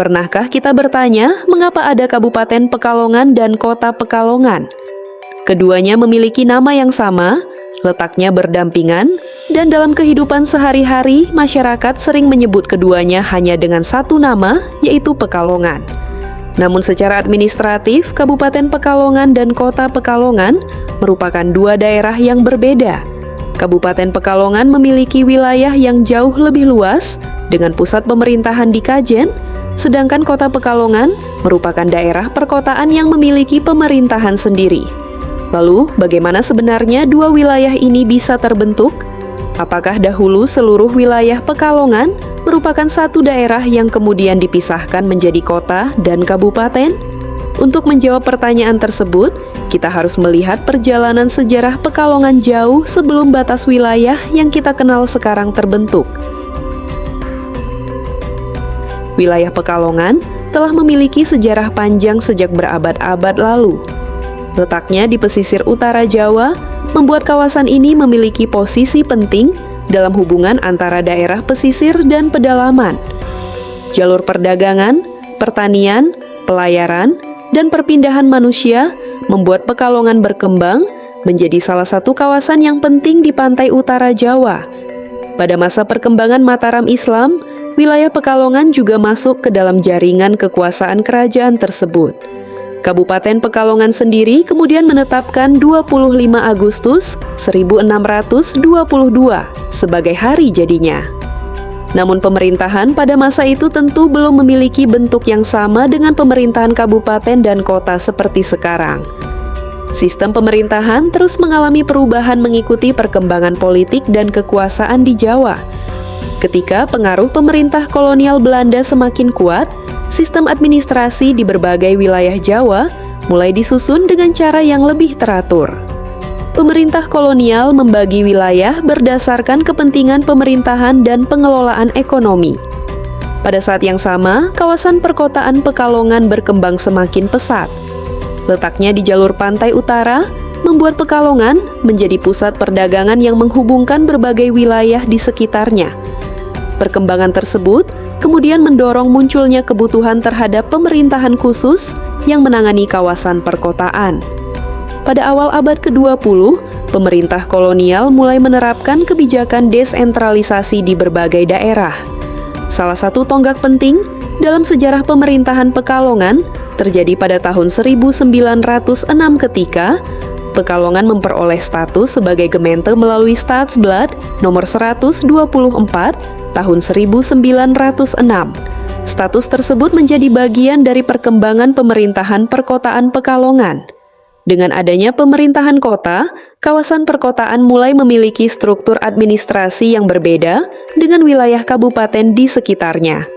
Pernahkah kita bertanya mengapa ada Kabupaten Pekalongan dan Kota Pekalongan? Keduanya memiliki nama yang sama, letaknya berdampingan, dan dalam kehidupan sehari-hari masyarakat sering menyebut keduanya hanya dengan satu nama, yaitu Pekalongan. Namun secara administratif, Kabupaten Pekalongan dan Kota Pekalongan merupakan dua daerah yang berbeda. Kabupaten Pekalongan memiliki wilayah yang jauh lebih luas dengan pusat pemerintahan di Kajen, sedangkan Kota Pekalongan merupakan daerah perkotaan yang memiliki pemerintahan sendiri. Lalu, bagaimana sebenarnya dua wilayah ini bisa terbentuk? Apakah dahulu seluruh wilayah Pekalongan merupakan satu daerah yang kemudian dipisahkan menjadi kota dan kabupaten? Untuk menjawab pertanyaan tersebut, kita harus melihat perjalanan sejarah Pekalongan jauh sebelum batas wilayah yang kita kenal sekarang terbentuk. Wilayah Pekalongan telah memiliki sejarah panjang sejak berabad-abad lalu. Letaknya di pesisir utara Jawa, membuat kawasan ini memiliki posisi penting dalam hubungan antara daerah pesisir dan pedalaman. Jalur perdagangan, pertanian, pelayaran, dan perpindahan manusia membuat Pekalongan berkembang menjadi salah satu kawasan yang penting di pantai utara Jawa. Pada masa perkembangan Mataram Islam, wilayah Pekalongan juga masuk ke dalam jaringan kekuasaan kerajaan tersebut. Kabupaten Pekalongan sendiri kemudian menetapkan 25 Agustus 1622 sebagai hari jadinya. Namun pemerintahan pada masa itu tentu belum memiliki bentuk yang sama dengan pemerintahan kabupaten dan kota seperti sekarang. Sistem pemerintahan terus mengalami perubahan mengikuti perkembangan politik dan kekuasaan di Jawa. Ketika pengaruh pemerintah kolonial Belanda semakin kuat, sistem administrasi di berbagai wilayah Jawa mulai disusun dengan cara yang lebih teratur. Pemerintah kolonial membagi wilayah berdasarkan kepentingan pemerintahan dan pengelolaan ekonomi. Pada saat yang sama, kawasan perkotaan Pekalongan berkembang semakin pesat. Letaknya di jalur pantai utara, membuat Pekalongan menjadi pusat perdagangan yang menghubungkan berbagai wilayah di sekitarnya. Perkembangan tersebut kemudian mendorong munculnya kebutuhan terhadap pemerintahan khusus yang menangani kawasan perkotaan. Pada awal abad ke-20, pemerintah kolonial mulai menerapkan kebijakan desentralisasi di berbagai daerah. Salah satu tonggak penting dalam sejarah pemerintahan Pekalongan terjadi pada tahun 1906 ketika Pekalongan memperoleh status sebagai gemeente melalui Staatsblad nomor 124 tahun 1906. Status tersebut menjadi bagian dari perkembangan pemerintahan perkotaan Pekalongan. Dengan adanya pemerintahan kota, kawasan perkotaan mulai memiliki struktur administrasi yang berbeda dengan wilayah kabupaten di sekitarnya.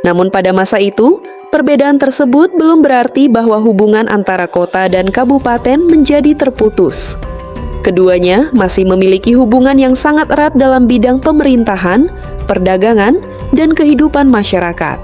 Namun pada masa itu, perbedaan tersebut belum berarti bahwa hubungan antara kota dan kabupaten menjadi terputus. Keduanya masih memiliki hubungan yang sangat erat dalam bidang pemerintahan, perdagangan, dan kehidupan masyarakat.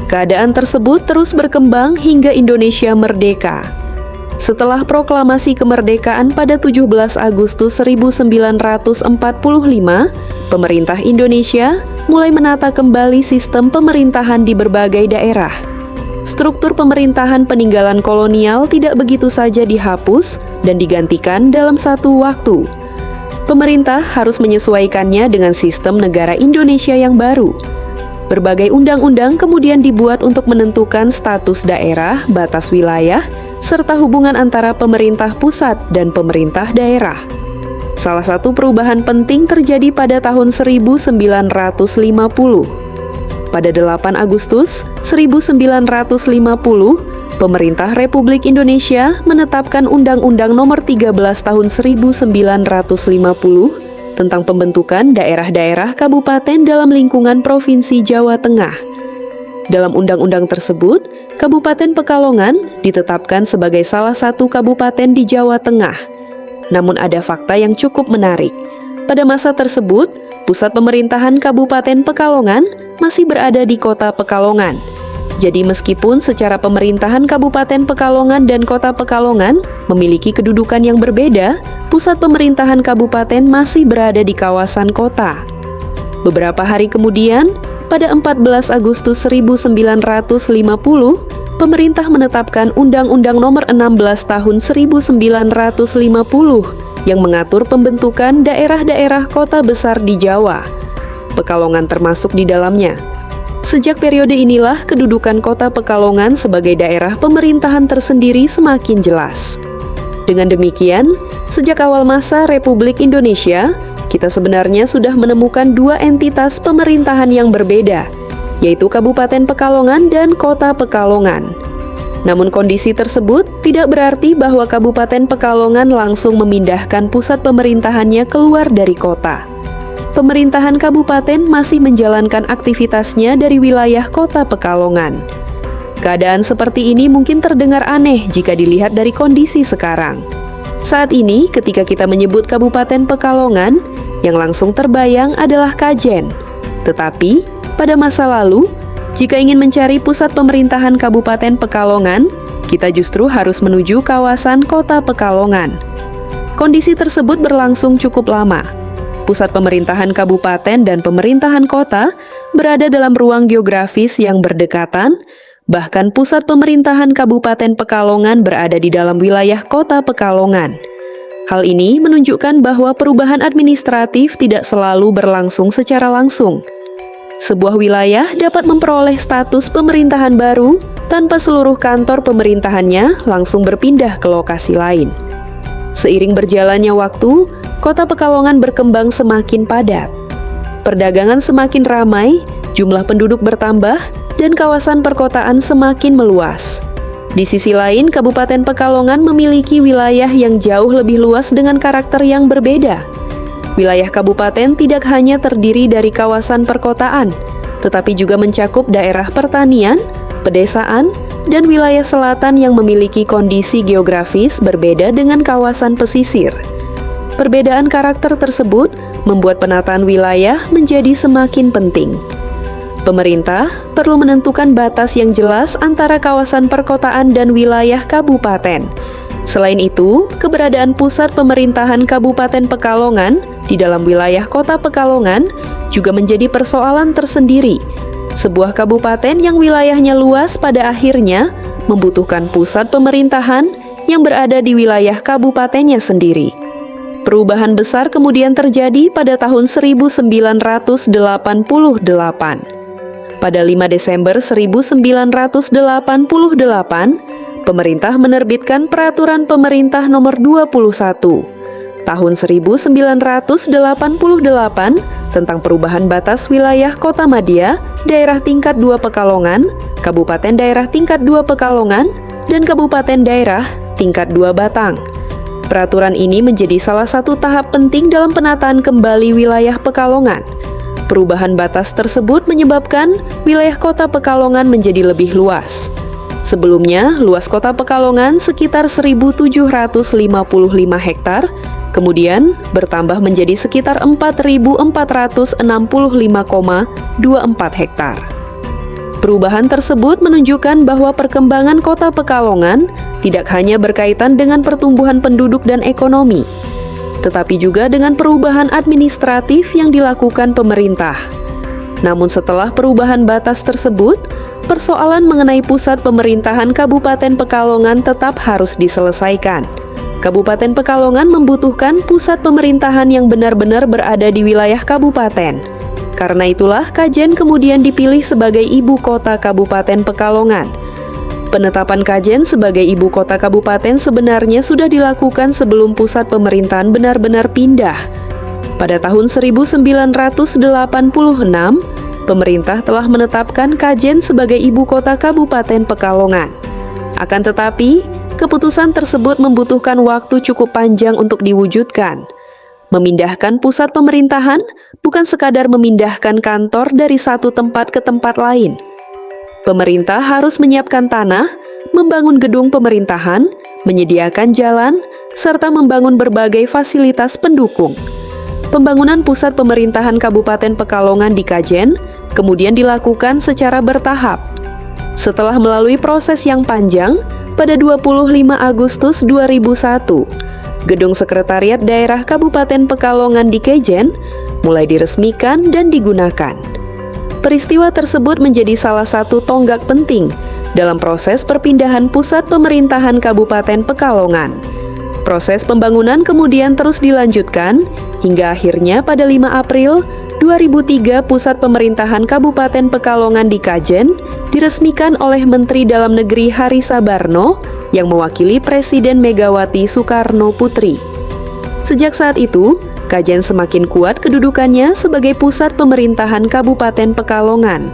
Keadaan tersebut terus berkembang hingga Indonesia merdeka. Setelah proklamasi kemerdekaan pada 17 Agustus 1945, pemerintah Indonesia mulai menata kembali sistem pemerintahan di berbagai daerah. Struktur pemerintahan peninggalan kolonial tidak begitu saja dihapus dan digantikan dalam satu waktu. Pemerintah harus menyesuaikannya dengan sistem negara Indonesia yang baru. Berbagai undang-undang kemudian dibuat untuk menentukan status daerah, batas wilayah, serta hubungan antara pemerintah pusat dan pemerintah daerah. Salah satu perubahan penting terjadi pada tahun 1950. Pada 8 Agustus 1950, Pemerintah Republik Indonesia menetapkan Undang-Undang Nomor 13 Tahun 1950 tentang pembentukan daerah-daerah kabupaten dalam lingkungan Provinsi Jawa Tengah. Dalam undang-undang tersebut, Kabupaten Pekalongan ditetapkan sebagai salah satu kabupaten di Jawa Tengah. Namun ada fakta yang cukup menarik. Pada masa tersebut, pusat pemerintahan Kabupaten Pekalongan masih berada di Kota Pekalongan. Jadi meskipun secara pemerintahan Kabupaten Pekalongan dan Kota Pekalongan memiliki kedudukan yang berbeda, pusat pemerintahan kabupaten masih berada di kawasan kota. Beberapa hari kemudian, pada 14 Agustus 1950, pemerintah menetapkan Undang-Undang Nomor 16 Tahun 1950 yang mengatur pembentukan daerah-daerah kota besar di Jawa. Pekalongan termasuk di dalamnya. Sejak periode inilah kedudukan kota Pekalongan sebagai daerah pemerintahan tersendiri semakin jelas. Dengan demikian, sejak awal masa Republik Indonesia, kita sebenarnya sudah menemukan dua entitas pemerintahan yang berbeda, yaitu Kabupaten Pekalongan dan Kota Pekalongan. Namun kondisi tersebut tidak berarti bahwa Kabupaten Pekalongan langsung memindahkan pusat pemerintahannya keluar dari kota. Pemerintahan kabupaten masih menjalankan aktivitasnya dari wilayah Kota Pekalongan. Keadaan seperti ini mungkin terdengar aneh jika dilihat dari kondisi sekarang. Saat ini, ketika kita menyebut Kabupaten Pekalongan, yang langsung terbayang adalah Kajen. Tetapi, pada masa lalu, jika ingin mencari pusat pemerintahan Kabupaten Pekalongan, kita justru harus menuju kawasan Kota Pekalongan. Kondisi tersebut berlangsung cukup lama. Pusat pemerintahan kabupaten dan pemerintahan kota berada dalam ruang geografis yang berdekatan, bahkan pusat pemerintahan Kabupaten Pekalongan berada di dalam wilayah Kota Pekalongan. Hal ini menunjukkan bahwa perubahan administratif tidak selalu berlangsung secara langsung. Sebuah wilayah dapat memperoleh status pemerintahan baru tanpa seluruh kantor pemerintahannya langsung berpindah ke lokasi lain. Seiring berjalannya waktu, Kota Pekalongan berkembang semakin padat. Perdagangan semakin ramai, jumlah penduduk bertambah, dan kawasan perkotaan semakin meluas. Di sisi lain, Kabupaten Pekalongan memiliki wilayah yang jauh lebih luas dengan karakter yang berbeda. Wilayah kabupaten tidak hanya terdiri dari kawasan perkotaan, tetapi juga mencakup daerah pertanian, pedesaan, dan wilayah selatan yang memiliki kondisi geografis berbeda dengan kawasan pesisir. Perbedaan karakter tersebut membuat penataan wilayah menjadi semakin penting. Pemerintah perlu menentukan batas yang jelas antara kawasan perkotaan dan wilayah kabupaten. Selain itu, keberadaan pusat pemerintahan Kabupaten Pekalongan di dalam wilayah Kota Pekalongan juga menjadi persoalan tersendiri. Sebuah kabupaten yang wilayahnya luas pada akhirnya membutuhkan pusat pemerintahan yang berada di wilayah kabupatennya sendiri. Perubahan besar kemudian terjadi pada tahun 1988. Pada 5 Desember 1988, pemerintah menerbitkan Peraturan Pemerintah Nomor 21 Tahun 1988 tentang perubahan batas wilayah Kota Madia, Daerah Tingkat 2 Pekalongan, Kabupaten Daerah Tingkat 2 Pekalongan, dan Kabupaten Daerah Tingkat 2 Batang. Peraturan ini menjadi salah satu tahap penting dalam penataan kembali wilayah Pekalongan. Perubahan batas tersebut menyebabkan wilayah Kota Pekalongan menjadi lebih luas. Sebelumnya, luas Kota Pekalongan sekitar 1.755 hektar, kemudian bertambah menjadi sekitar 4.465,24 hektar. Perubahan tersebut menunjukkan bahwa perkembangan Kota Pekalongan tidak hanya berkaitan dengan pertumbuhan penduduk dan ekonomi, tetapi juga dengan perubahan administratif yang dilakukan pemerintah. Namun setelah perubahan batas tersebut, persoalan mengenai pusat pemerintahan Kabupaten Pekalongan tetap harus diselesaikan. Kabupaten Pekalongan membutuhkan pusat pemerintahan yang benar-benar berada di wilayah kabupaten. Karena itulah Kajen kemudian dipilih sebagai ibu kota Kabupaten Pekalongan. Penetapan Kajen sebagai ibu kota kabupaten sebenarnya sudah dilakukan sebelum pusat pemerintahan benar-benar pindah. Pada tahun 1986, pemerintah telah menetapkan Kajen sebagai ibu kota Kabupaten Pekalongan. Akan tetapi, keputusan tersebut membutuhkan waktu cukup panjang untuk diwujudkan. Memindahkan pusat pemerintahan bukan sekadar memindahkan kantor dari satu tempat ke tempat lain. Pemerintah harus menyiapkan tanah, membangun gedung pemerintahan, menyediakan jalan, serta membangun berbagai fasilitas pendukung. Pembangunan pusat pemerintahan Kabupaten Pekalongan di Kajen kemudian dilakukan secara bertahap. Setelah melalui proses yang panjang, pada 25 Agustus 2001, Gedung Sekretariat Daerah Kabupaten Pekalongan di Kajen mulai diresmikan dan digunakan. Peristiwa tersebut menjadi salah satu tonggak penting dalam proses perpindahan pusat pemerintahan Kabupaten Pekalongan. Proses pembangunan kemudian terus dilanjutkan hingga akhirnya pada 5 April 2003 pusat pemerintahan Kabupaten Pekalongan di Kajen diresmikan oleh Menteri Dalam Negeri Hari Sabarno yang mewakili Presiden Megawati Soekarno Putri. Sejak saat itu, Kajen semakin kuat kedudukannya sebagai pusat pemerintahan Kabupaten Pekalongan.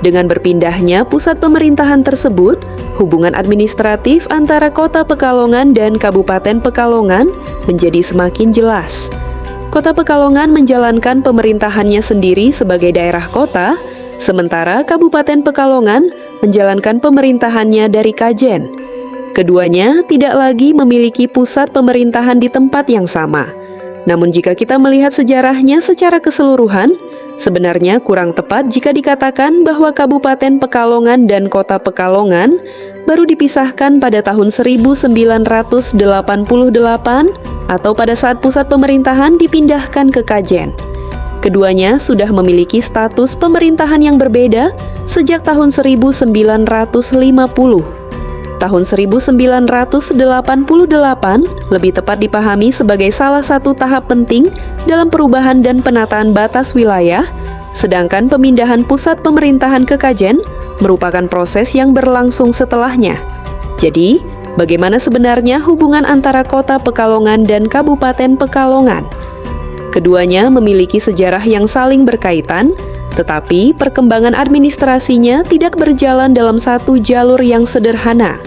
Dengan berpindahnya pusat pemerintahan tersebut, hubungan administratif antara Kota Pekalongan dan Kabupaten Pekalongan menjadi semakin jelas. Kota Pekalongan menjalankan pemerintahannya sendiri sebagai daerah kota, sementara Kabupaten Pekalongan menjalankan pemerintahannya dari Kajen. Keduanya tidak lagi memiliki pusat pemerintahan di tempat yang sama. Namun jika kita melihat sejarahnya secara keseluruhan, sebenarnya kurang tepat jika dikatakan bahwa Kabupaten Pekalongan dan Kota Pekalongan baru dipisahkan pada tahun 1988 atau pada saat pusat pemerintahan dipindahkan ke Kajen. Keduanya sudah memiliki status pemerintahan yang berbeda sejak tahun 1950. Tahun 1988 lebih tepat dipahami sebagai salah satu tahap penting dalam perubahan dan penataan batas wilayah, sedangkan pemindahan pusat pemerintahan ke Kajen merupakan proses yang berlangsung setelahnya. Jadi, bagaimana sebenarnya hubungan antara Kota Pekalongan dan Kabupaten Pekalongan? Keduanya memiliki sejarah yang saling berkaitan, tetapi perkembangan administrasinya tidak berjalan dalam satu jalur yang sederhana.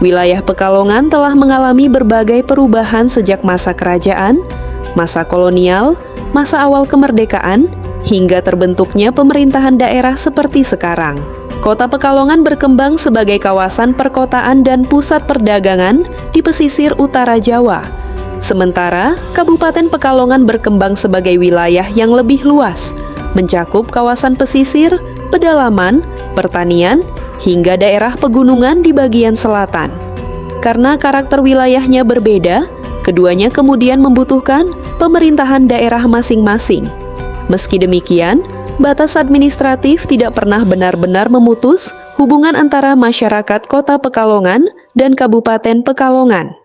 Wilayah Pekalongan telah mengalami berbagai perubahan sejak masa kerajaan, masa kolonial, masa awal kemerdekaan, hingga terbentuknya pemerintahan daerah seperti sekarang. Kota Pekalongan berkembang sebagai kawasan perkotaan dan pusat perdagangan di pesisir utara Jawa. Sementara, Kabupaten Pekalongan berkembang sebagai wilayah yang lebih luas, mencakup kawasan pesisir, pedalaman, pertanian, hingga daerah pegunungan di bagian selatan. Karena karakter wilayahnya berbeda, keduanya kemudian membutuhkan pemerintahan daerah masing-masing. Meski demikian, batas administratif tidak pernah benar-benar memutus hubungan antara masyarakat Kota Pekalongan dan Kabupaten Pekalongan.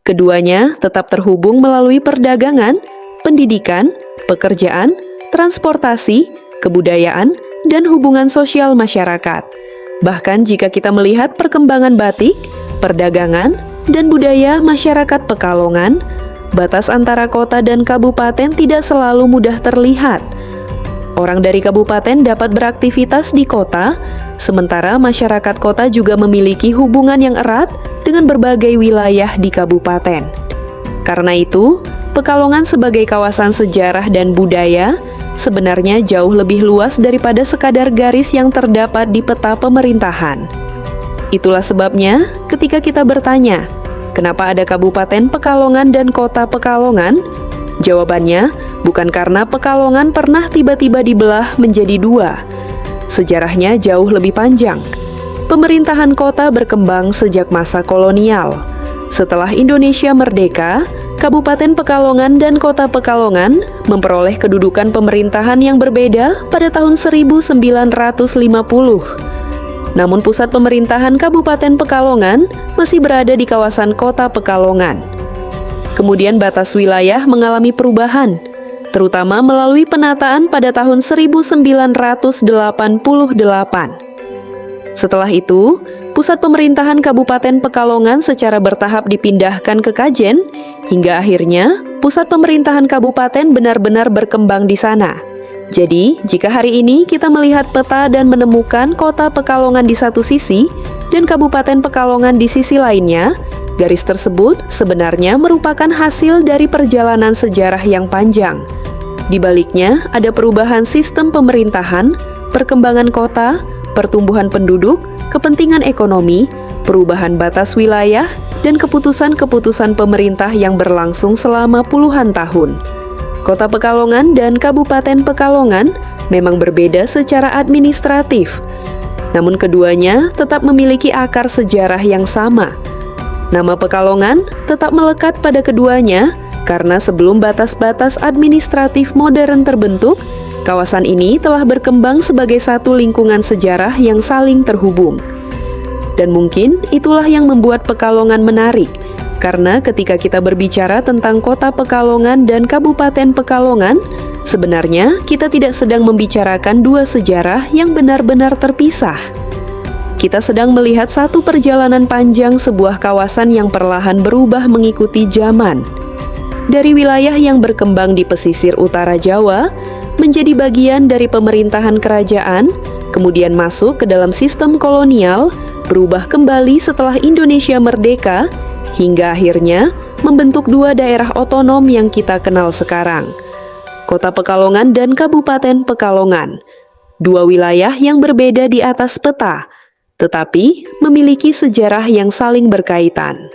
Keduanya tetap terhubung melalui perdagangan, pendidikan, pekerjaan, transportasi, kebudayaan, dan hubungan sosial masyarakat. Bahkan jika kita melihat perkembangan batik, perdagangan, dan budaya masyarakat Pekalongan, batas antara kota dan kabupaten tidak selalu mudah terlihat. Orang dari kabupaten dapat beraktivitas di kota, sementara masyarakat kota juga memiliki hubungan yang erat dengan berbagai wilayah di kabupaten. Karena itu, Pekalongan sebagai kawasan sejarah dan budaya sebenarnya jauh lebih luas daripada sekadar garis yang terdapat di peta pemerintahan. Itulah sebabnya, ketika kita bertanya, kenapa ada Kabupaten Pekalongan dan Kota Pekalongan? Jawabannya, bukan karena Pekalongan pernah tiba-tiba dibelah menjadi dua. Sejarahnya jauh lebih panjang. Pemerintahan kota berkembang sejak masa kolonial. Setelah Indonesia merdeka, Kabupaten Pekalongan dan Kota Pekalongan memperoleh kedudukan pemerintahan yang berbeda pada tahun 1950. Namun pusat pemerintahan Kabupaten Pekalongan masih berada di kawasan Kota Pekalongan. Kemudian batas wilayah mengalami perubahan, terutama melalui penataan pada tahun 1988. Setelah itu, pusat pemerintahan Kabupaten Pekalongan secara bertahap dipindahkan ke Kajen, hingga akhirnya pusat pemerintahan kabupaten benar-benar berkembang di sana. Jadi, jika hari ini kita melihat peta dan menemukan Kota Pekalongan di satu sisi dan Kabupaten Pekalongan di sisi lainnya, garis tersebut sebenarnya merupakan hasil dari perjalanan sejarah yang panjang. Di baliknya ada perubahan sistem pemerintahan, perkembangan kota, pertumbuhan penduduk, kepentingan ekonomi, perubahan batas wilayah, dan keputusan-keputusan pemerintah yang berlangsung selama puluhan tahun. Kota Pekalongan dan Kabupaten Pekalongan memang berbeda secara administratif, namun keduanya tetap memiliki akar sejarah yang sama. Nama Pekalongan tetap melekat pada keduanya karena sebelum batas-batas administratif modern terbentuk, Kawasan ini telah berkembang sebagai satu lingkungan sejarah yang saling terhubung. Dan mungkin itulah yang membuat Pekalongan menarik, karena ketika kita berbicara tentang Kota Pekalongan dan Kabupaten Pekalongan, sebenarnya kita tidak sedang membicarakan dua sejarah yang benar-benar terpisah. Kita sedang melihat satu perjalanan panjang sebuah kawasan yang perlahan berubah mengikuti zaman. Dari wilayah yang berkembang di pesisir utara Jawa, menjadi bagian dari pemerintahan kerajaan, kemudian masuk ke dalam sistem kolonial, berubah kembali setelah Indonesia merdeka, hingga akhirnya membentuk dua daerah otonom yang kita kenal sekarang, Kota Pekalongan dan Kabupaten Pekalongan. Dua wilayah yang berbeda di atas peta, tetapi memiliki sejarah yang saling berkaitan.